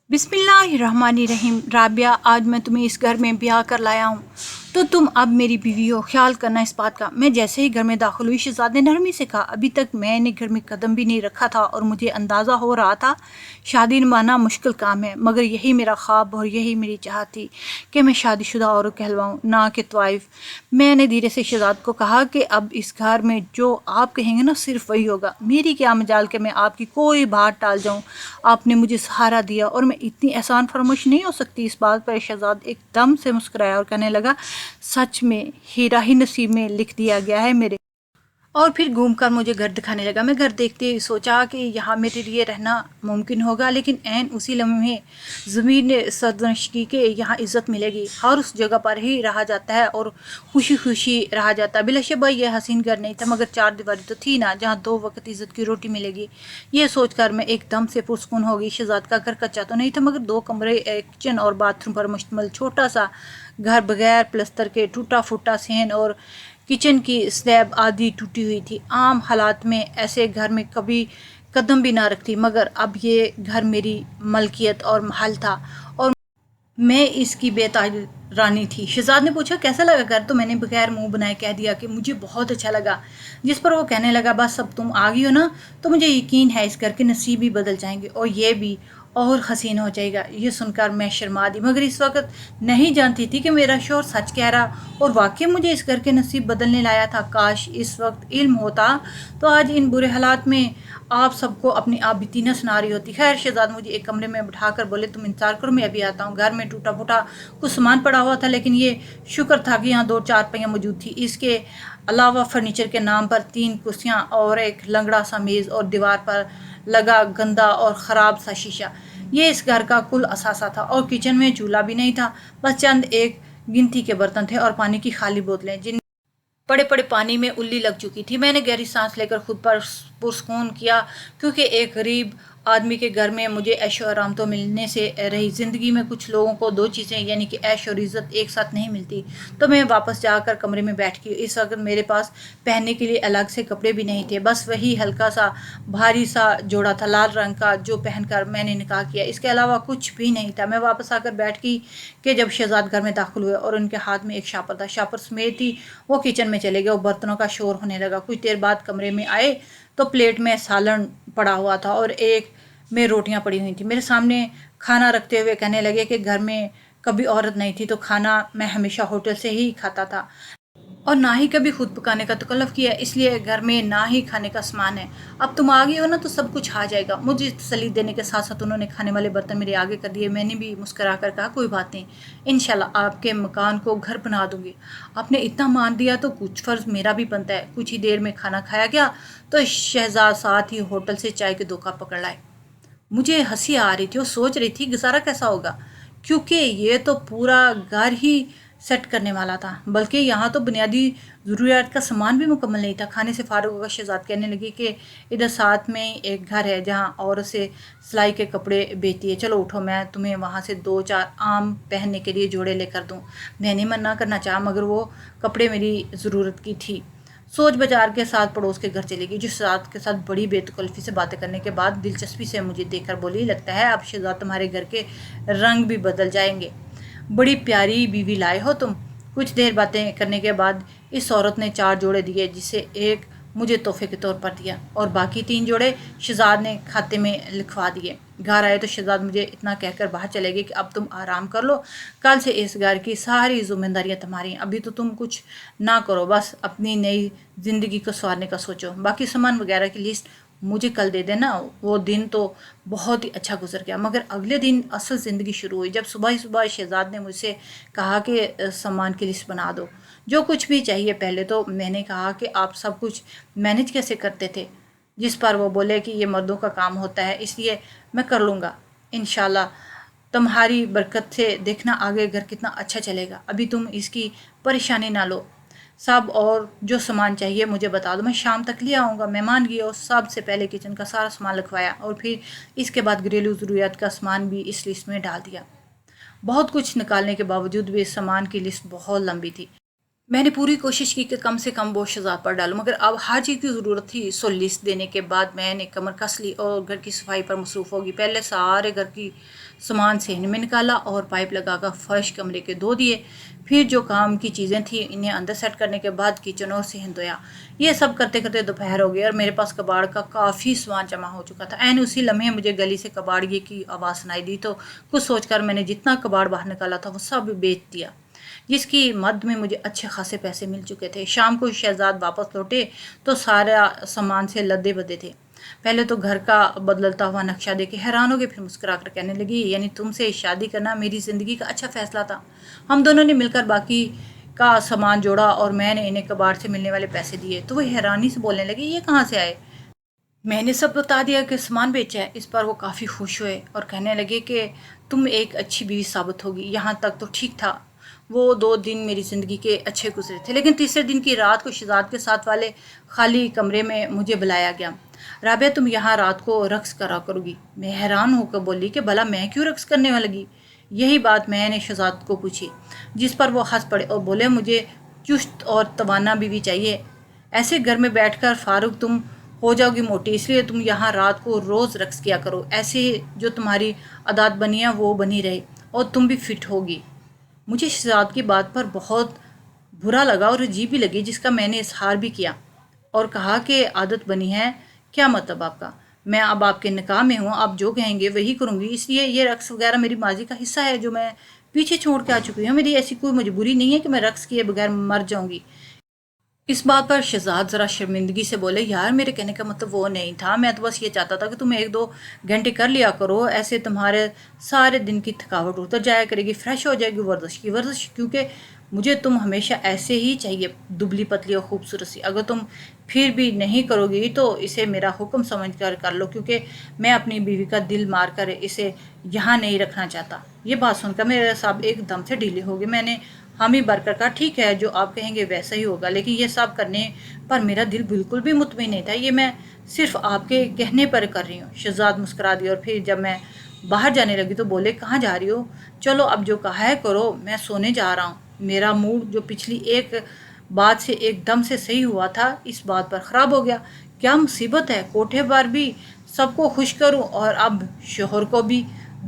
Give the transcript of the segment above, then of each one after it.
बिस्मिल्लाहिर्रहमानिर्रहीम। राबिया, आज मैं तुम्हें इस घर में ब्याह कर लाया हूँ तो तुम अब मेरी बीवी हो। ख्याल करना इस बात का। मैं जैसे ही घर में दाखिल हुई, शहजाद ने नरमी से कहा, अभी तक मैंने घर में कदम भी नहीं रखा था और मुझे अंदाज़ा हो रहा था शादी निभाना मुश्किल काम है, मगर यही मेरा ख्वाब और यही मेरी चाहत थी कि मैं शादीशुदा औरत कहलवाऊँ, ना कि तवाइफ। मैंने धीरे से शहजाद को कहा कि अब इस घर में जो आप कहेंगे ना, सिर्फ वही होगा। मेरी क्या मजाल कि मैं आपकी कोई बात टाल जाऊँ। आपने मुझे सहारा दिया और मैं इतनी एहसान फरामोश नहीं हो सकती। इस बात पर शहजाद एकदम से मुस्कुराया और कहने लगा, सच में हीरा ही नसीब में लिख दिया गया है मेरे। और फिर घूमकर मुझे घर दिखाने लगा। मैं घर देखते ही सोचा कि यहाँ मेरे लिए रहना मुमकिन होगा, लेकिन ऐन उसी लम्हे ज़मीर ने सरदर्श की कि यहाँ इज़्ज़त मिलेगी। हर उस जगह पर ही रहा जाता है और खुशी खुशी रहा जाता है। बिलाशुबा यह हसीन घर नहीं था, मगर चार दीवारी तो थी ना, जहाँ दो वक्त इज़्ज़त की रोटी मिलेगी। ये सोचकर मैं एकदम से पुरसकून हो गई। शहजाद का घर कच्चा तो नहीं था, मगर दो कमरे, एक किचन और बाथरूम पर मुश्तमिल छोटा सा घर, बगैर प्लस्तर के, टूटा फूटा सहन और किचन की स्लैब आधी टूटी हुई थी। आम हालात में ऐसे घर में कभी कदम भी ना रखती, मगर अब ये घर मेरी मलकियत और महल था और मैं इसकी बेताज रानी थी। शहजाद ने पूछा, कैसा लगा घर? तो मैंने बगैर मुंह बनाए कह दिया कि मुझे बहुत अच्छा लगा। जिस पर वो कहने लगा, बस अब तुम आ गई हो ना, तो मुझे यकीन है इस घर के नसीब भी बदल जाएंगे और ये भी और हसीन हो जाएगा। ये सुनकर मैं शर्मा दी, मगर इस वक्त नहीं जानती थी कि मेरा शोहर सच कह रहा और वाकई मुझे इस घर के नसीब बदलने लाया था। काश इस वक्त इल्म होता तो आज इन बुरे हालात में आप सबको अपनी आबिती न सुना रही होती। खैर, शहजाद मुझे एक कमरे में बिठाकर बोले, तुम इंतजार करो, मैं अभी आता हूँ। घर में टूटा फूटा कुछ सामान पड़ा हुआ था, लेकिन ये शुक्र था कि यहाँ दो चारपाइयाँ मौजूद थी। इसके अलावा फर्नीचर के नाम पर 3 कुर्सियाँ और एक लंगड़ा सा मेज़ और दीवार पर लगा गंदा और ख़राब सा शीशा, ये इस घर का कुल असासा था। और किचन में चूल्हा भी नहीं था, बस चंद एक गिनती के बर्तन थे और पानी की खाली बोतलें, जिन पड़े पड़े पानी में उल्ली लग चुकी थी। मैंने गहरी सांस लेकर खुद पर पुरस्कून किया, क्योंकि एक गरीब आदमी के घर में मुझे ऐशो आराम तो मिलने से रही। ज़िंदगी में कुछ लोगों को दो चीज़ें यानी कि ऐश और इज़्ज़त एक साथ नहीं मिलती। तो मैं वापस जाकर कमरे में बैठ गई। इस वक्त मेरे पास पहनने के लिए अलग से कपड़े भी नहीं थे, बस वही हल्का सा भारी सा जोड़ा था लाल रंग का, जो पहनकर मैंने निकाह किया। इसके अलावा कुछ भी नहीं था। मैं वापस आकर बैठ गई कि जब शहजाद घर में दाखिल हुए और उनके हाथ में एक शापर था। शापर समेत ही वो किचन में चले गए और बर्तनों का शोर होने लगा। कुछ देर बाद कमरे में आए तो प्लेट में सालन पड़ा हुआ था और एक में रोटियां पड़ी हुई थी। मेरे सामने खाना रखते हुए कहने लगे कि घर में कभी औरत नहीं थी, तो खाना मैं हमेशा होटल से ही खाता था और ना ही कभी खुद पकाने का तकल्लुफ़ किया, इसलिए घर में ना ही खाने का सामान है। अब तुम आ गई हो ना, तो सब कुछ आ जाएगा। मुझे तसल्ली देने के साथ साथ उन्होंने खाने वाले बर्तन मेरे आगे कर दिए। मैंने भी मुस्करा कर कहा, कोई बात नहीं, इंशाल्लाह आपके मकान को घर बना दूंगी। आपने इतना मान दिया तो कुछ फ़र्ज़ मेरा भी बनता है। कुछ ही देर में खाना खाया गया तो शहजाद साथ ही होटल से चाय के 2 कप पकड़ लाए। मुझे हंसी आ रही थी और सोच रही थी गुजारा कैसा होगा, क्योंकि ये तो पूरा घर ही सेट करने वाला था। बल्कि यहाँ तो बुनियादी ज़रूरियात का सामान भी मुकम्मल नहीं था। खाने से फारुग होकर शहजाद कहने लगी कि इधर साथ में ही एक घर है जहाँ औरत से सिलाई के कपड़े बेचती है, चलो उठो, मैं तुम्हें वहाँ से 2-4 आम पहनने के लिए जोड़े लेकर दूँ। मैंने मना करना चाहा, मगर वो कपड़े मेरी ज़रूरत की थी। सोच बाजार के साथ पड़ोस के घर चली गई, जो शहजाद के साथ बड़ी बेतकल्फ़ी से बातें करने के बाद दिलचस्पी से मुझे देखकर बोली, लगता है अब शहजाद तुम्हारे घर के रंग भी बदल जाएंगे। बड़ी प्यारी बीवी लाए हो तुम। कुछ देर बातें करने के बाद इस औरत ने 4 जोड़े दिए, जिसे एक मुझे तोहफे के तौर पर दिया और बाकी 3 जोड़े शहजाद ने खाते में लिखवा दिए। घर आए तो शहजाद मुझे इतना कहकर बाहर चले गए कि अब तुम आराम कर लो, कल से इस घर की सारी जिम्मेदारियां तुम्हारी हैं। अभी तो तुम कुछ ना करो, बस अपनी नई ज़िंदगी को संवारने का सोचो। बाकी सामान वगैरह की लिस्ट मुझे कल दे देना। वो दिन तो बहुत ही अच्छा गुजर गया, मगर अगले दिन असल ज़िंदगी शुरू हुई, जब सुबह ही सुबह शहजाद ने मुझसे कहा कि सामान की लिस्ट बना दो, जो कुछ भी चाहिए। पहले तो मैंने कहा कि आप सब कुछ मैनेज कैसे करते थे, जिस पर वो बोले कि ये मर्दों का काम होता है, इसलिए मैं कर लूँगा इंशाल्लाह। तुम्हारी बरकत से देखना आगे घर कितना अच्छा चलेगा। अभी तुम इसकी परेशानी ना लो। सब और जो सामान चाहिए मुझे बता दो, मैं शाम तक ले आऊँगा। मेहमान गए और सबसे पहले किचन का सारा सामान लिखवाया और फिर इसके बाद घरेलू ज़रूरियात का सामान भी इस लिस्ट में डाल दिया। बहुत कुछ निकालने के बावजूद भी इस सामान की लिस्ट बहुत लंबी थी। میں نے پوری کوشش کی کہ کم سے کم وہ شہزاد پر ڈالوں، مگر اب ہر چیز کی ضرورت تھی، سو لسٹ دینے کے بعد میں نے کمر کس لی اور گھر کی صفائی پر مصروف ہوگی۔ پہلے سارے گھر کی سامان صحن میں نکالا اور پائپ لگا کر فرش کمرے کے دھو دیے، پھر جو کام کی چیزیں تھیں انہیں اندر سیٹ کرنے کے بعد کچن اور صحن دھویا۔ یہ سب کرتے کرتے دوپہر ہو گئی اور میرے پاس کباڑ کا کافی سامان جمع ہو چکا تھا۔ اسی لمحے مجھے گلی سے کباڑیے کی آواز سنائی دی، تو کچھ سوچ کر میں نے جتنا کباڑ باہر نکالا تھا وہ سب بیچ دیا، جس کی مد میں مجھے اچھے خاصے پیسے مل چکے تھے۔ شام کو شہزاد واپس لوٹے تو سارا سامان سے لدے بدے تھے۔ پہلے تو گھر کا بدلتا ہوا نقشہ دیکھ کے حیران ہو گئے، پھر مسکرا کر کہنے لگی، یعنی تم سے شادی کرنا میری زندگی کا اچھا فیصلہ تھا۔ ہم دونوں نے مل کر باقی کا سامان جوڑا اور میں نے انہیں کباڑ سے ملنے والے پیسے دیے، تو وہ حیرانی سے بولنے لگی، یہ کہاں سے آئے؟ میں نے سب بتا دیا کہ سامان بیچا ہے۔ اس پر وہ کافی خوش ہوئے اور کہنے لگے کہ تم ایک اچھی بیوی ثابت ہوگی۔ یہاں تک تو ٹھیک تھا، وہ 2 دن میری زندگی کے اچھے گزرے تھے، لیکن تیسرے دن کی رات کو شہزاد کے ساتھ والے خالی کمرے میں مجھے بلایا گیا۔ رابعہ، تم یہاں رات کو رقص کرا کرو گی۔ میں حیران ہو کر بولی کہ بھلا میں کیوں رقص کرنے لگی؟ یہی بات میں نے شہزاد کو پوچھی، جس پر وہ ہنس پڑے اور بولے، مجھے چست اور توانا بیوی چاہیے، ایسے گھر میں بیٹھ کر فارغ تم ہو جاؤ گی موٹی، اس لیے تم یہاں رات کو روز رقص کیا کرو، ایسے جو تمہاری عادات بنی ہے وہ بنی رہے اور تم بھی فٹ ہوگی۔ مجھے شہزاد کی بات پر بہت برا لگا اور عجیب بھی لگی، جس کا میں نے اظہار بھی کیا اور کہا کہ عادت بنی ہے، کیا مطلب آپ کا؟ میں اب آپ کے نکاح میں ہوں، آپ جو کہیں گے وہی کروں گی، اس لیے یہ رقص وغیرہ میری ماضی کا حصہ ہے جو میں پیچھے چھوڑ کے آ چکی ہوں۔ میری ایسی کوئی مجبوری نہیں ہے کہ میں رقص کیے بغیر مر جاؤں گی۔ اس بات پر شہزاد ذرا شرمندگی سے بولے، یار میرے کہنے کا مطلب وہ نہیں تھا، میں تو بس یہ چاہتا تھا کہ تم 1-2 گھنٹے کر لیا کرو، ایسے تمہارے سارے دن کی تھکاوٹ اتر جایا کرے گی، فریش ہو جائے گی ورزش، کیونکہ مجھے تم ہمیشہ ایسے ہی چاہیے، دبلی پتلی اور خوبصورت سی۔ اگر تم پھر بھی نہیں کرو گی تو اسے میرا حکم سمجھ کر لو، کیونکہ میں اپنی بیوی کا دل مار کر اسے یہاں نہیں رکھنا چاہتا۔ یہ بات سن کر میرے سب ایک دم سے ڈھیلے ہو گئے۔ میں نے حامی بھر کر کہا، ٹھیک ہے، جو آپ کہیں گے ویسا ہی ہوگا، لیکن یہ سب کرنے پر میرا دل بالکل بھی مطمئن نہیں تھا، یہ میں صرف آپ کے کہنے پر کر رہی ہوں۔ شہزاد مسکرا دیا اور پھر جب میں باہر جانے لگی تو بولے، کہاں جا رہی ہو؟ چلو اب جو کہا ہے کرو، میں سونے جا رہا ہوں۔ میرا موڈ جو پچھلی ایک بات سے ایک دم سے صحیح ہوا تھا، اس بات پر خراب ہو گیا۔ کیا مصیبت ہے، کوٹھے پر بھی سب کو خوش کروں اور اب شوہر کو بھی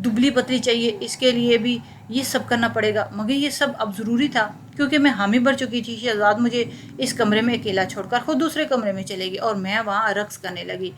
دبلی پتلی چاہیے، اس کے لیے بھی یہ سب کرنا پڑے گا، مگر یہ سب اب ضروری تھا کیونکہ میں حامی بھر چکی تھی۔ شہزاد مجھے اس کمرے میں اکیلا چھوڑ کر خود دوسرے کمرے میں چلے گی اور میں وہاں رقص کرنے لگی۔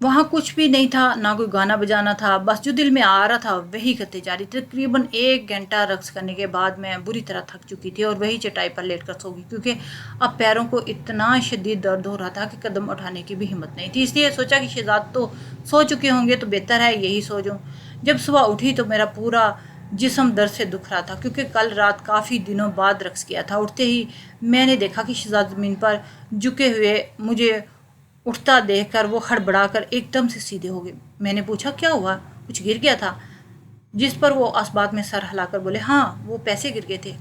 وہاں کچھ بھی نہیں تھا، نہ کوئی گانا بجانا تھا، بس جو دل میں آ رہا تھا وہی کرتے جا رہی۔ تقریباً 1 گھنٹہ رقص کرنے کے بعد میں بری طرح تھک چکی تھی اور وہی چٹائی پر لیٹ کر سو گئی، کیونکہ اب پیروں کو اتنا شدید درد ہو رہا تھا کہ قدم اٹھانے کی بھی ہمت نہیں تھی۔ اس لیے سوچا کہ شہزاد تو سو چکے ہوں گے تو بہتر ہے یہی سو جاؤں۔ جب صبح اٹھی تو میرا پورا جسم درد سے دکھ رہا تھا، کیونکہ کل رات کافی دنوں بعد رقص کیا تھا۔ اٹھتے ہی میں نے دیکھا کہ شہزاد زمین پر جھکے ہوئے مجھے اٹھتا دیکھ کر وہ ہڑبڑا کر ایک دم سے سیدھے ہو گئے۔ میں نے پوچھا، کیا ہوا؟ کچھ گر گیا تھا؟ جس پر وہ اس بات میں سر ہلا کر بولے، ہاں وہ پیسے گر گئے تھے۔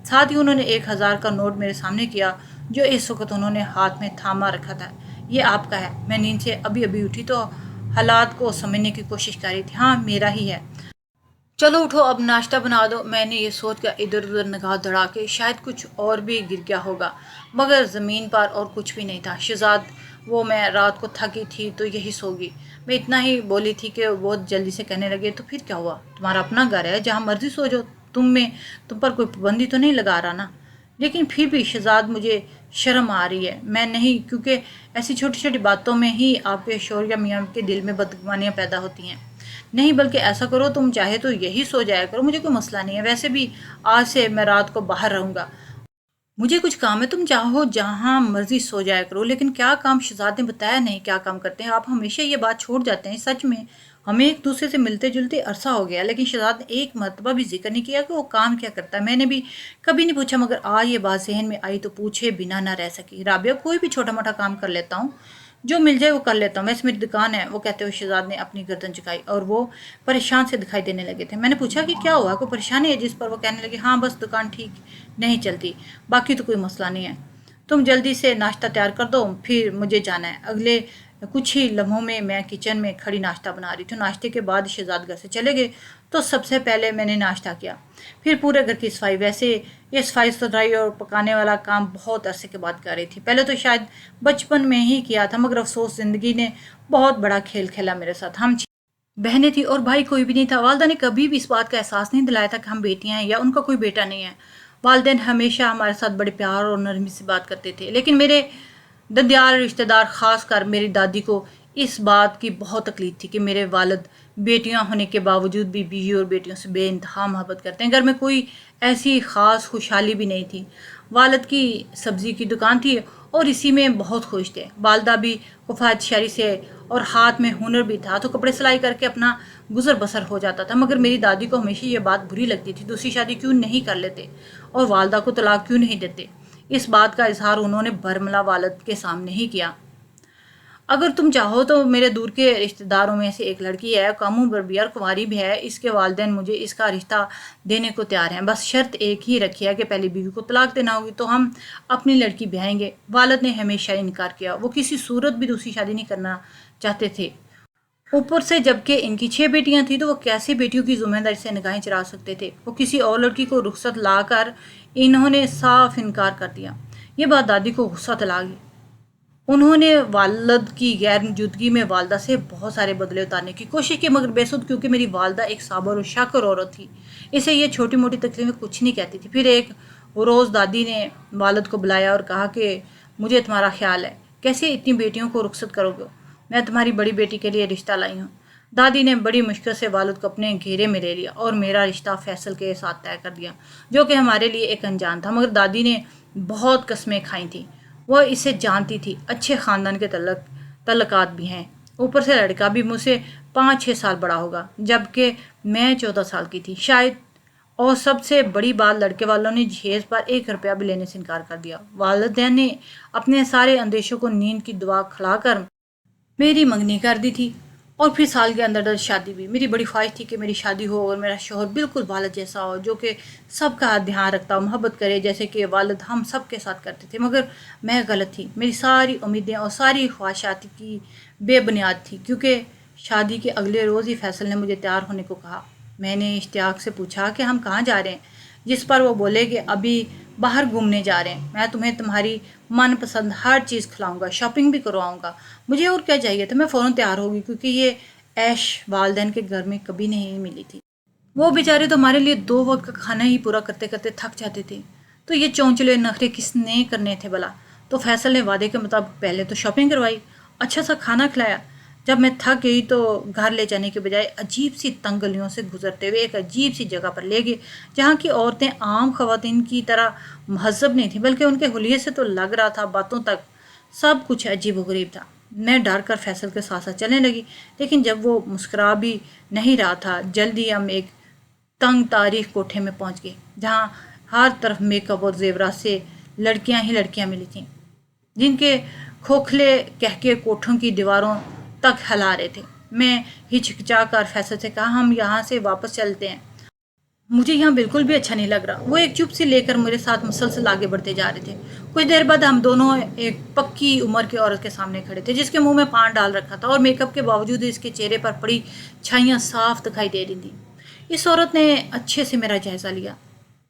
ساتھ ہی انہوں نے 1000 کا نوٹ میرے سامنے کیا، جو اس وقت انہوں نے ہاتھ میں تھاما رکھا تھا۔ یہ آپ کا ہے۔ میں نیند سے ابھی اٹھی تو حالات کو سمجھنے کی کوشش کر رہی تھی۔ ہاں میرا ہی ہے۔ چلو اٹھو، اب ناشتہ بنا دو۔ میں نے یہ سوچ کر ادھر ادھر نگاہ دوڑا کہ شاید کچھ اور بھی گر گیا ہوگا، مگر زمین پر اور کچھ بھی نہیں تھا۔ شہزاد وہ میں رات کو تھکی تھی تو یہی سو گئی۔ میں اتنا ہی بولی تھی کہ بہت جلدی سے کہنے لگے، تو پھر کیا ہوا؟ تمہارا اپنا گھر ہے، جہاں مرضی سو جاؤ، تم پر کوئی پابندی تو نہیں لگا رہا نا؟ لیکن پھر بھی شہزاد مجھے شرم آ رہی ہے، میں نہیں، کیونکہ ایسی چھوٹی چھوٹی باتوں میں ہی آپ کے شوہر یا میاں کے دل میں بدگمانیاں پیدا ہوتی ہیں۔ نہیں، بلکہ ایسا کرو، تم چاہے تو یہی سو جایا کرو، مجھے کوئی مسئلہ نہیں ہے، ویسے بھی آج سے میں رات کو باہر رہوں گا، مجھے کچھ کام ہے، تم چاہو جہاں مرضی سو جایا کرو۔ لیکن کیا کام؟ شہزاد نے بتایا نہیں کیا کام کرتے ہیں آپ، ہمیشہ یہ بات چھوڑ جاتے ہیں۔ سچ میں ہمیں ایک دوسرے سے ملتے جلتے عرصہ ہو گیا، لیکن شہزاد نے ایک مرتبہ بھی ذکر نہیں کیا کہ وہ کام کیا کرتا ہے۔ میں نے بھی کبھی نہیں پوچھا، مگر آج یہ بات ذہن میں آئی تو پوچھے بنا نہ رہ سکی۔ رابعہ، کوئی بھی چھوٹا موٹا کام کر لیتا ہوں، جو مل جائے وہ کر لیتا ہوں، ویسے میری دکان ہے، وہ کہتے ہوئے شہزاد نے اپنی گردن جھکائی اور وہ پریشان سے دکھائی دینے لگے تھے۔ میں نے پوچھا کہ کیا ہوا، کوئی پریشانی ہے؟ جس پر وہ کہنے لگے، ہاں بس دکان ٹھیک نہیں چلتی، باقی تو کوئی مسئلہ نہیں ہے۔ تم جلدی سے ناشتہ تیار کر دو، پھر مجھے جانا ہے، اگلے کچھ ہی لمحوں میں کچن میں کھڑی ناشتہ بنا رہی تھی۔ ناشتے کے بعد شہزاد گھر سے چلے گئے تو سب سے پہلے میں نے ناشتہ کیا، پھر پورے گھر کی صفائی۔ ویسے یہ صفائی ستھرائی اور پکانے والا کام بہت عرصے کے بعد کر رہی تھی۔ پہلے تو شاید بچپن میں ہی کیا تھا، مگر افسوس زندگی نے بہت بڑا کھیل کھیلا میرے ساتھ۔ ہم بہنیں تھیں اور بھائی کوئی بھی نہیں تھا۔ والدہ نے کبھی بھی اس بات کا احساس نہیں دلایا تھا کہ ہم بیٹیاں ہیں یا ان کا کوئی بیٹا نہیں ہے۔ والدین ہمیشہ ہمارے ساتھ بڑے پیار اور نرمی سے بات کرتے تھے، لیکن میرے ددیال رشتہ دار، خاص کر میری دادی کو اس بات کی بہت تکلیف تھی کہ میرے والد بیٹیاں ہونے کے باوجود بھی بیوی اور بیٹیوں سے بے انتہا محبت کرتے ہیں۔ گھر میں کوئی ایسی خاص خوشحالی بھی نہیں تھی۔ والد کی سبزی کی دکان تھی اور اسی میں بہت خوش تھے۔ والدہ بھی کفایت شعری سے اور ہاتھ میں ہنر بھی تھا تو کپڑے سلائی کر کے اپنا گزر بسر ہو جاتا تھا، مگر میری دادی کو ہمیشہ یہ بات بری لگتی تھی، دوسری شادی کیوں نہیں کر لیتے اور والدہ کو طلاق کیوں نہیں دیتے۔ اس بات کا اظہار انہوں نے برملا والد کے سامنے ہی کیا۔ اگر تم چاہو تو میرے دور کے رشتہ داروں میں سے ایک لڑکی ہے، کم عمر بھی اور کنواری بھی ہے، اس کے والدین مجھے اس کا رشتہ دینے کو تیار ہیں، بس شرط ایک ہی رکھی ہے کہ پہلی بیوی کو طلاق دینا ہوگی تو ہم اپنی لڑکی بیاہیں گے۔ والد نے ہمیشہ انکار کیا، وہ کسی صورت بھی دوسری شادی نہیں کرنا چاہتے تھے۔ اوپر سے جبکہ ان کی 6 بیٹیاں تھیں تو وہ کیسے بیٹیوں کی ذمہ داری سے نگاہیں چرا سکتے تھے۔ وہ کسی اور لڑکی کو رخصت لا کر انہوں نے صاف انکار کر دیا۔ یہ بات دادی کو غصہ دلا گئی۔ انہوں نے والد کی غیر موجودگی میں والدہ سے بہت سارے بدلے اتارنے کی کوشش کی، مگر بے سود، کیونکہ میری والدہ ایک صابر و شاکر عورت تھی، اسے یہ چھوٹی موٹی تکلیفیں کچھ نہیں کہتی تھی۔ پھر ایک روز دادی نے والد کو بلایا اور کہا کہ مجھے تمہارا خیال ہے، کیسے اتنی بیٹیوں کو رخصت کرو گے؟ میں تمہاری بڑی بیٹی کے لیے رشتہ لائی ہوں۔ دادی نے بڑی مشکل سے والد کو اپنے گھیرے میں لے لیا اور میرا رشتہ فیصل کے ساتھ طے کر دیا، جو کہ ہمارے لیے ایک انجان تھا، مگر دادی نے بہت قسمیں کھائی تھیں۔ وہ اسے جانتی تھی اچھے خاندان کے تعلقات بھی ہیں، اوپر سے لڑکا بھی مجھ سے 5-6 سال بڑا ہوگا، جبکہ میں 14 سال کی تھی شاید۔ اور سب سے بڑی بات، لڑکے والوں نے جہیز پر 1 روپیہ بھی لینے سے انکار کر دیا۔ والدین نے اپنے سارے اندیشوں کو نیند کی دعا کھلا کر میری منگنی کر دی تھی، اور پھر سال کے اندر شادی بھی۔ میری بڑی خواہش تھی کہ میری شادی ہو اور میرا شوہر بالکل والد جیسا ہو، جو کہ سب کا دھیان رکھتا ہو، محبت کرے جیسے کہ والد ہم سب کے ساتھ کرتے تھے، مگر میں غلط تھی۔ میری ساری امیدیں اور ساری خواہشات کی بے بنیاد تھی، کیونکہ شادی کے اگلے روز ہی فیصل نے مجھے تیار ہونے کو کہا۔ میں نے اشتیاق سے پوچھا کہ ہم کہاں جا رہے ہیں، جس پر وہ بولے کہ ابھی باہر گھومنے جا رہے ہیں، میں تمہیں تمہاری من پسند ہر چیز کھلاؤں گا، شاپنگ بھی کرواؤں گا۔ مجھے اور کیا چاہیے تھا، میں فوراً تیار ہو گئی، کیونکہ یہ عیش والدین کے گھر میں کبھی نہیں ملی تھی۔ وہ بیچارے تو ہمارے لیے 2 وقت کا کھانا ہی پورا کرتے کرتے تھک جاتے تھے، تو یہ چونچلے نخرے کس نے کرنے تھے بلا؟ تو فیصل نے وعدے کے مطابق پہلے تو شاپنگ کروائی، اچھا سا کھانا کھلایا۔ جب میں تھک گئی تو گھر لے جانے کے بجائے عجیب سی تنگ گلیوں سے گزرتے ہوئے ایک عجیب سی جگہ پر لے گئے، جہاں کی عورتیں عام خواتین کی طرح مہذب نہیں تھیں، بلکہ ان کے حلیے سے تو لگ رہا تھا باتوں تک سب کچھ عجیب و غریب تھا۔ میں ڈر کر فیصل کے ساتھ ساتھ چلنے لگی، لیکن جب وہ مسکرا بھی نہیں رہا تھا، جلدی ہم ایک تنگ تاریخ کوٹھے میں پہنچ گئے، جہاں ہر طرف میک اپ اور زیورات سے لڑکیاں ہی لڑکیاں ملی تھیں، جن کے کھوکھلے کہکے کوٹھوں کی دیواروں تک ہلا رہے تھے۔ میں ہچکچا کر فیصل سے کہا، ہم یہاں سے واپس چلتے ہیں، مجھے یہاں بالکل بھی اچھا نہیں لگ رہا۔ وہ ایک چپ سی لے کر میرے ساتھ مسلسل آگے بڑھتے جا رہے تھے۔ کچھ دیر بعد ہم دونوں ایک پکی عمر کی عورت کے سامنے کھڑے تھے، جس کے منہ میں پان ڈال رکھا تھا اور میک اپ کے باوجود اس کے چہرے پر پڑی چھائیاں صاف دکھائی دے رہی تھیں۔ اس عورت نے اچھے سے میرا جائزہ لیا،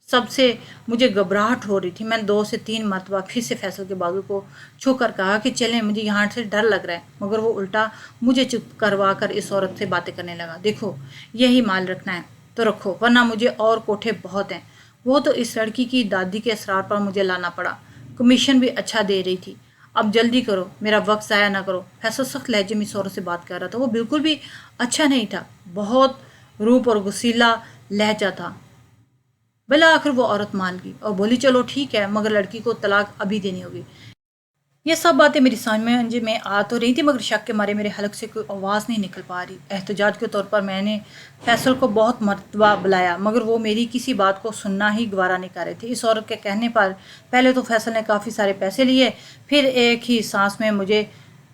سب سے مجھے گھبراہٹ ہو رہی تھی۔ میں 2 سے 3 مرتبہ پھر سے فیصل کے بازو کو چھو کر کہا کہ چلیں، مجھے یہاں سے ڈر لگ رہا ہے، مگر وہ الٹا مجھے چپ کروا کر اس عورت سے باتیں کرنے لگا۔ دیکھو، یہی مال رکھنا ہے تو رکھو، ورنہ مجھے اور کوٹھے بہت ہیں۔ وہ تو اس لڑکی کی دادی کے اصرار پر مجھے لانا پڑا، کمیشن بھی اچھا دے رہی تھی۔ اب جلدی کرو، میرا وقت ضائع نہ کرو۔ فیصل سخت لہجے میں اس عورت سے بات کر رہا تھا، وہ بالکل بھی اچھا نہیں تھا، بہت روپ اور غصیلا لہجہ تھا۔ بالآخر وہ عورت مان گئی اور بولی، چلو ٹھیک ہے، مگر لڑکی کو طلاق ابھی دینی ہوگی۔ یہ سب باتیں میری سمجھ میں آ تو رہی تھی، مگر شک کے مارے میرے حلق سے کوئی آواز نہیں نکل پا رہی۔ احتجاج کے طور پر میں نے فیصل کو بہت مرتبہ بلایا، مگر وہ میری کسی بات کو سننا ہی گوارا نہیں کر رہے تھے۔ اس عورت کے کہنے پر پہلے تو فیصل نے کافی سارے پیسے لیے، پھر ایک ہی سانس میں مجھے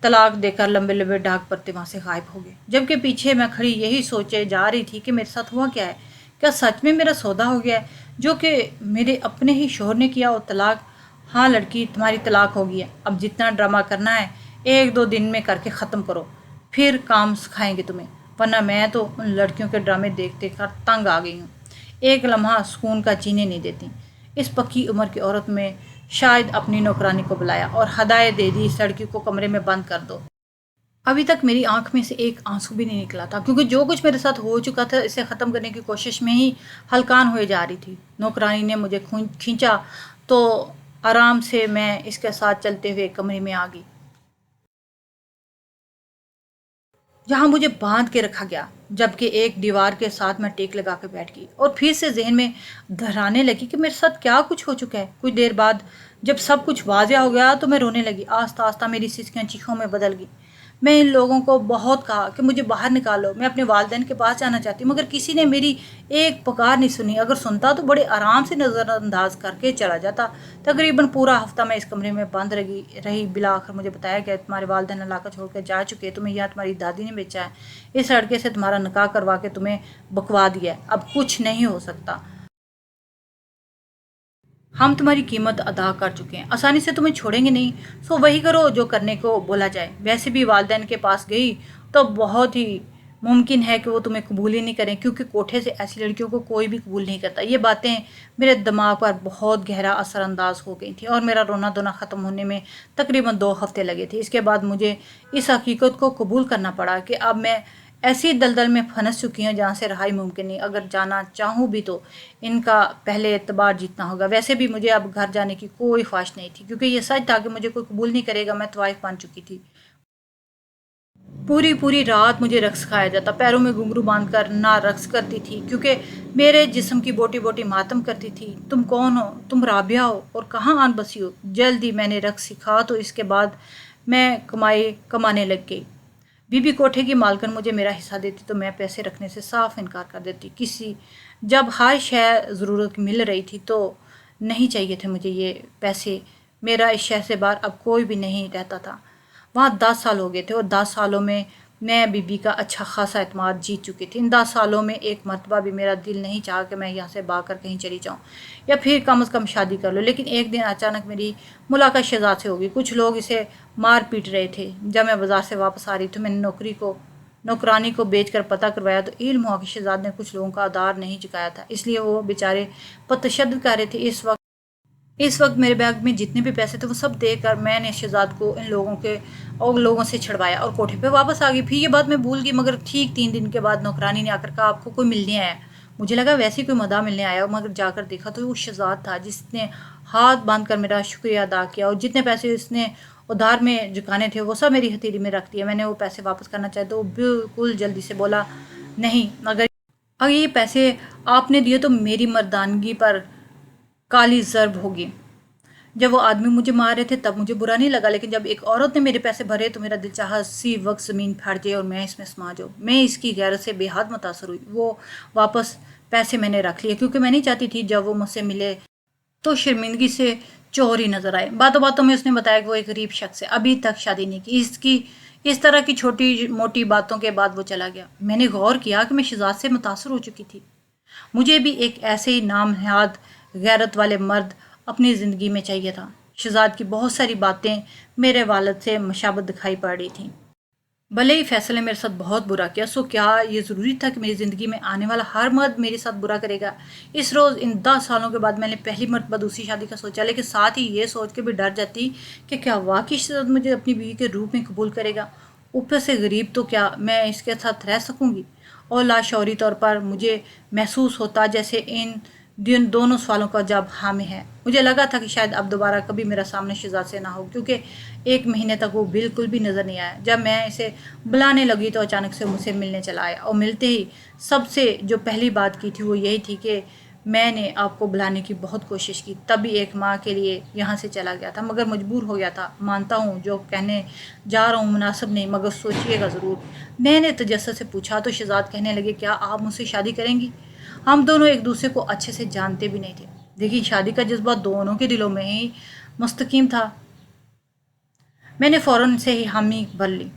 طلاق دے کر لمبے لمبے ڈاک پرتے وہاں سے غائب ہو گئے، جبکہ پیچھے میں کھڑی یہی سوچے جا رہی تھی کہ میرے ساتھ ہوا کیا ہے، کیا سچ میں میرا سودا ہو گیا ہے جو کہ میرے اپنے ہی شوہر نے کیا، اور طلاق، ہاں لڑکی تمہاری طلاق ہو گئی ہے، اب جتنا ڈرامہ کرنا ہے 1 2 दिन में करके ख़त्म करो, फिर काम सिखाएंगे तुम्हें, वरना मैं तो उन लड़कियों के ड्रामे देखते कर तंग आ गई हूँ। एक लम्हा सुकून का जीने नहीं देती। इस पक्की उम्र की औरत में शायद अपनी नौकरानी को बुलाया और हदायत दे दी, इस लड़की को कमरे में बंद कर दो। अभी तक मेरी आंख में से एक आंसू भी नहीं निकला था, क्योंकि जो कुछ मेरे साथ हो चुका था इसे ख़त्म करने की कोशिश में ही हलकान हुए जा रही थी। नौकरानी ने मुझे खींचा तो आराम से मैं इसके साथ चलते हुए कमरे में आ गई, जहाँ मुझे बांध के रखा गया, जबकि एक दीवार के साथ मैं टेक लगा के बैठ गई और फिर से जहन में दोहराने लगी कि मेरे साथ क्या कुछ हो चुका है। कुछ देर बाद जब सब कुछ वाज़िया हो गया तो मैं रोने लगी। आस्ता आस्ता मेरी सिसकियाँ चीखों में बदल गई। मैं इन लोगों को बहुत कहा कि मुझे बाहर निकालो, मैं अपने वालिदैन के पास जाना चाहती हूँ, मगर किसी ने मेरी एक पुकार नहीं सुनी। अगर सुनता तो बड़े आराम से नज़रअंदाज करके चला जाता। तकरीबन पूरा हफ्ता मैं इस कमरे में बंद रही। बिला आखिर मुझे बताया गया तुम्हारे वालिदैन इलाका छोड़ कर जा चुके, तुम्हें यह तुम्हारी दादी ने बेचा है, इस लड़के से तुम्हारा निकाह करवा के तुम्हें बकवा दिया है, अब कुछ नहीं हो सकता, हम तुम्हारी कीमत अदा कर चुके हैं, आसानी से तुम्हें छोड़ेंगे नहीं, सो वही करो जो करने को बोला जाए। वैसे भी वालिदैन के पास गई तो बहुत ही मुमकिन है कि वो तुम्हें कबूल ही नहीं करें, क्योंकि कोठे से ऐसी लड़कियों को कोई भी कबूल नहीं करता। ये बातें मेरे दिमाग पर बहुत गहरा असरअंदाज हो गई थी और मेरा रोना धोना ख़त्म होने में तकरीबन 2 हफ्ते लगे थे। इसके बाद मुझे इस हकीकत को कबूल करना पड़ा कि अब मैं ऐसी दलदल में फंस चुकी हूँ जहाँ से रहाई मुमकिन नहीं। अगर जाना चाहूँ भी तो इनका पहले एतबार जीतना होगा। वैसे भी मुझे अब घर जाने की कोई ख्वाहिश नहीं थी, क्योंकि ये सच था कि मुझे कोई कबूल नहीं करेगा। मैं तवाइफ बन चुकी थी। पूरी पूरी रात मुझे रक्स खाया जाता, पैरों में घुंघरू बांध कर ना रक्स करती थी, क्योंकि मेरे जिस्म की बोटी बोटी मातम करती थी। तुम कौन हो? तुम राबिया हो और कहाँ आन बसी हो? जल्द ही मैंने रक्स सीखा तो इसके बाद मैं कमाने लग गई। बीबी कोठे की मालकन मुझे मेरा हिस्सा देती तो मैं पैसे रखने से साफ इनकार कर देती। जब हर शय ज़रूरत मिल रही थी तो नहीं चाहिए थे मुझे ये पैसे। मेरा इस शहर से बाहर अब कोई भी नहीं रहता था। वहाँ 10 साल हो गए थे और 10 सालों में मैं बीबी का अच्छा खासा एतमाद जीत चुकी थी। इन 10 सालों में एक मरतबा भी मेरा दिल नहीं चाहा कि मैं यहाँ से भाग कर कहीं चली जाऊँ या फिर कम से कम शादी कर लो। लेकिन एक दिन अचानक मेरी मुलाकात शहजाद से होगी। कुछ लोग इसे मार पीट रहे थे। जब मैं बाजार से वापस आ रही तो मैंने नौकरानी को बेचकर पता करवाया तो इल्म हुआ कि शहजाद ने कुछ लोगों का आदार नहीं चुकाया था, इसलिए वो बेचारे पर तशद्दुद कर रहे थे। इस वक्त मेरे बैग में जितने भी पैसे थे वो सब देकर मैंने शहजाद को इन लोगों से छुड़वाया और कोठे पे वापस आ गई। फिर ये बात मैं भूल गई, मगर ठीक 3 दिन के बाद नौकरानी ने आकर कहा आपको कोई मिलने आया। मुझे लगा वैसे ही कोई मदा मिलने आया, मगर जाकर देखा तो वो शहजाद था, जिसने हाथ बांध कर मेरा शुक्रिया अदा किया और जितने पैसे उसने उधार में चुकाने थे वो सब मेरी हथेली में रख दिया। मैंने वो पैसे वापस करना चाहे तो वो बिल्कुल जल्दी से बोला नहीं, अगर ये पैसे आपने दिए तो मेरी मर्दानगी पर काली ज़र्ब होगी। जब वो आदमी मुझे मार रहे थे तब मुझे बुरा नहीं लगा, लेकिन जब एक औरत ने मेरे पैसे भरे तो मेरा दिल चाहा उसी वक्त ज़मीन फट जाए और मैं इसमें समा जाऊँ। मैं इसकी गैरत से बेहद मुतासर हुई। वो वापस पैसे मैंने रख लिए, क्योंकि मैं नहीं चाहती थी जब वो मुझसे मिले तो शर्मिंदगी से चोर ही नजर आए। बातों बातों में उसने बताया कि वो एक गरीब शख्स है, अभी तक शादी नहीं की। इस तरह की छोटी मोटी बातों के बाद वो चला गया। मैंने गौर किया कि मैं शहजाद से मुतासर हो चुकी थी। मुझे भी एक ऐसे ही नामहाद गैरत वाले मर्द अपनी ज़िंदगी में चाहिए था। शहजाद की बहुत सारी बातें मेरे वालिद से मुशाबत दिखाई पड़ रही थीं। भले ही फैसले मेरे साथ बहुत बुरा किया, सो क्या ये ज़रूरी था कि मेरी ज़िंदगी में आने वाला हर मर्द मेरे साथ बुरा करेगा? इस रोज़ इन 10 सालों के बाद मैंने पहली मरतबा दूसरी शादी का सोचा, लेकिन साथ ही ये सोच के भी डर जाती कि क्या वाकई शहजाद मुझे अपनी बीवी के रूप में कबूल करेगा। ऊपर से गरीब तो क्या मैं इसके साथ रह सकूँगी? और लाशौरी तौर पर मुझे महसूस होता जैसे इन दोनों सवालों का जवाब हाँ में है। मुझे लगा था कि शायद अब दोबारा कभी मेरा सामने शहजाद से ना हो, क्योंकि 1 महीने तक वो बिल्कुल भी नज़र नहीं आया। जब मैं इसे बुलाने लगी तो अचानक से मुझसे मिलने चला आया और मिलते ही सबसे जो पहली बात की थी वो यही थी कि मैंने आपको बुलाने की बहुत कोशिश की, तभी एक माँ के लिए यहाँ से चला गया था, मगर मजबूर हो गया था। मानता हूँ जो कहने जा रहा हूँ मुनासिब नहीं, मगर सोचिएगा ज़रूर। मैंने तजस्सुस से पूछा तो शहजाद कहने लगे क्या आप मुझसे शादी करेंगी? हम दोनों एक दूसरे को अच्छे से जानते भी नहीं थे। देखिए, शादी का जज्बा दोनों के दिलों में ही मुस्तकीम था। मैंने फ़ौरन से ही हामी भर ली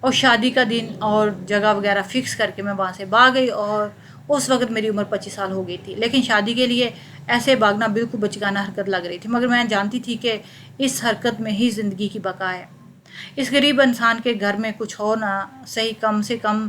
और शादी का दिन और जगह वगैरह फिक्स करके मैं वहाँ से भाग गई और उस वक्त मेरी उम्र 25 साल हो गई थी, लेकिन शादी के लिए ऐसे भागना बिल्कुल बचकाना हरकत लग रही थी, मगर मैं जानती थी कि इस हरकत में ही ज़िंदगी की बका है। इस गरीब इंसान के घर में कुछ हो ना सही, कम से कम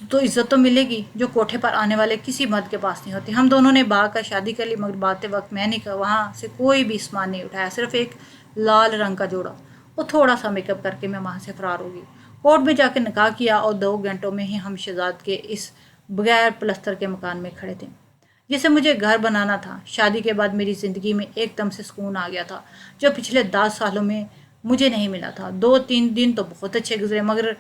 तो इज्जत तो मिलेगी जो कोठे पर आने वाले किसी मर्द के पास नहीं होती। हम दोनों ने भाग कर शादी कर ली, मगर बातें वक्त मैंने वहाँ से कोई भी सामान नहीं उठाया, सिर्फ एक लाल रंग का जोड़ा। वो थोड़ा सा मेकअप करके मैं वहाँ से फरार हो गई। कोर्ट में जाकर निकाह किया और 2 घंटों में ही हम शहजाद के इस बगैर प्लस्तर के मकान में खड़े थे जिसे मुझे घर बनाना था। शादी के बाद मेरी ज़िंदगी में एकदम से सुकून आ गया था, जो पिछले 10 सालों में मुझे नहीं मिला था। 2-3 दिन तो बहुत अच्छे गुजरे, मगर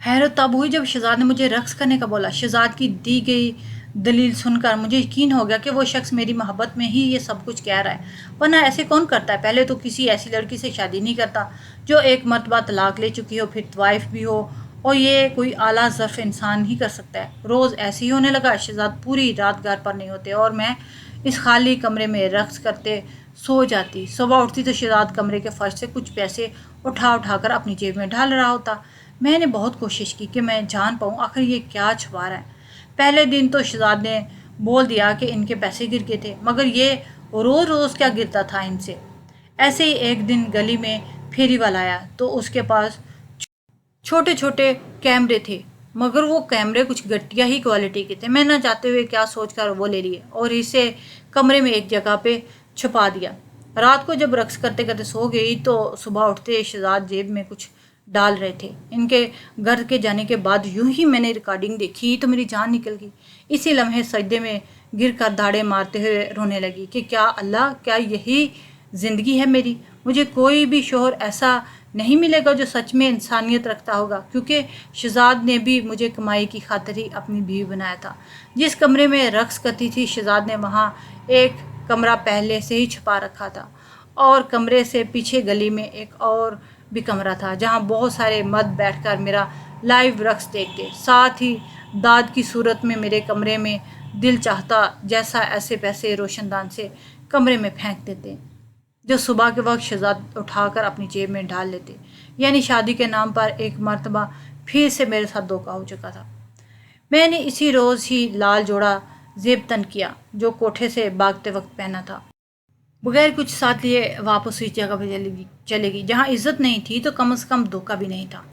हैरत तब हुई जब शहजाद ने मुझे रक्स करने का बोला। शहजाद की दी गई दलील सुनकर मुझे यकीन हो गया कि वो शख्स मेरी मोहब्बत में ही ये सब कुछ कह रहा है, वरना ऐसे कौन करता है। पहले तो किसी ऐसी लड़की से शादी नहीं करता जो एक मरतबा तलाक ले चुकी हो, फिर वाइफ भी हो, और ये कोई आला ज़र्फ इंसान ही कर सकता है। रोज़ ऐसे ही होने लगा। शहजाद पूरी रात घर पर नहीं होते और मैं इस खाली कमरे में रक्स करते सो जाती। सुबह उठती तो शहजाद कमरे के फर्श से कुछ पैसे उठा उठा कर अपनी जेब में डाल रहा होता। मैंने बहुत कोशिश की कि मैं जान पाऊँ आखिर ये क्या छुपा रहा है। पहले दिन तो शहजाद ने बोल दिया कि इनके पैसे गिर गए थे, मगर ये रोज़ रोज़ क्या गिरता था इनसे। ऐसे ही एक दिन गली में फेरी वाला आया तो उसके पास छोटे छोटे कैमरे थे, मगर वो कैमरे कुछ घटिया ही क्वालिटी के थे। मैं ना चाहते हुए क्या सोचकर वो ले लिए और इसे कमरे में एक जगह पे छुपा दिया। रात को जब रक्स करते करते सो गई तो सुबह उठते शहजाद जेब में कुछ डाल रहे थे। इनके घर के जाने के बाद यूं ही मैंने रिकॉर्डिंग देखी तो मेरी जान निकल गई। इसी लम्हे सजदे में गिर कर दाड़े मारते हुए रोने लगी कि क्या अल्लाह, क्या यही ज़िंदगी है मेरी। मुझे कोई भी शोहर ऐसा नहीं मिलेगा जो सच में इंसानियत रखता होगा, क्योंकि शहजाद ने भी मुझे कमाई की खातिर ही अपनी बीवी बनाया था। जिस कमरे में रक्स करती थी शहजाद ने वहाँ एक कमरा पहले से ही छुपा रखा था, और कमरे से पीछे गली में एक और भी कमरा था जहाँ बहुत सारे मर्द बैठकर मेरा लाइव रक्स देखते, साथ ही दाद की सूरत में मेरे कमरे में दिल चाहता जैसा ऐसे पैसे रोशनदान से कमरे में फेंक देते, जो सुबह के वक्त शहजाद उठाकर अपनी जेब में डाल लेते। यानी शादी के नाम पर एक मर्तबा फिर से मेरे साथ धोखा हो चुका था। मैंने इसी रोज़ ही लाल जोड़ा जेब तन किया जो कोठे से भागते वक्त पहना था, बगैर कुछ साथ लिए वापस उस जगह पर चलेगी जहाँ इज्जत नहीं थी तो कम से कम धोखा भी नहीं था।